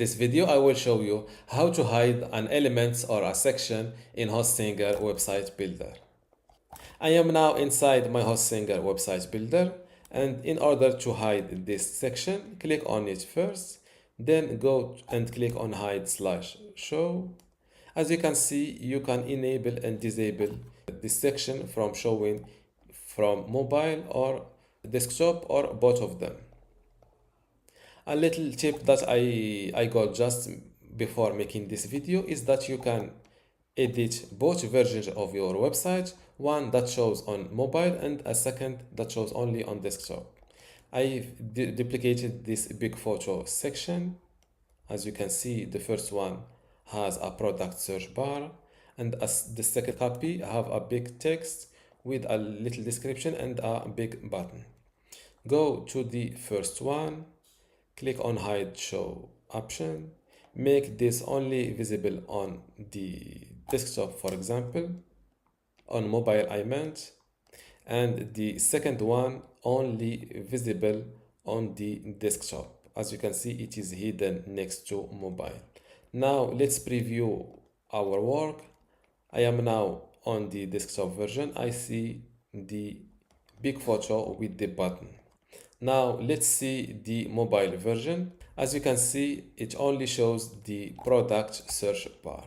This video I will show you how to hide an element or a section in Hostinger website builder. I am now inside my Hostinger website builder, and in order to hide this section, click on it first, then go and click on hide/show. As you can see, you can enable and disable this section from showing from mobile or desktop or both of them. A little tip that I got just before making this video is that you can edit both versions of your website, one that shows on mobile and a second that shows only on desktop. I've duplicated this big photo section. As you can see, the first one has a product search bar, and as the second copy have a big text with a little description and a big button. Go to the first one, click on hide show option, make this only visible on the desktop, for example, on mobile I meant, and the second one only visible on the desktop. As you can see, it is hidden next to mobile. Now let's preview our work. I am now on the desktop version. I see the big photo with the button. Now let's see the mobile version. As you can see, it only shows the product search bar.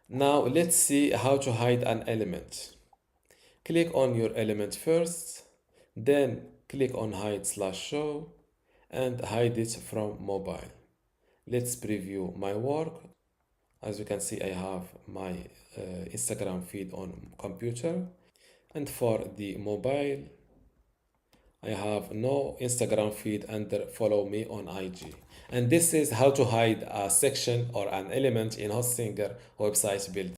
Now let's see how to hide an element. Click on your element first, then click on hide/show and hide it from mobile. Let's preview my work. As you can see, I have my Instagram feed on computer, and for the mobile I have no Instagram feed under follow me on IG. And this is how to hide a section or an element in Hostinger website builder.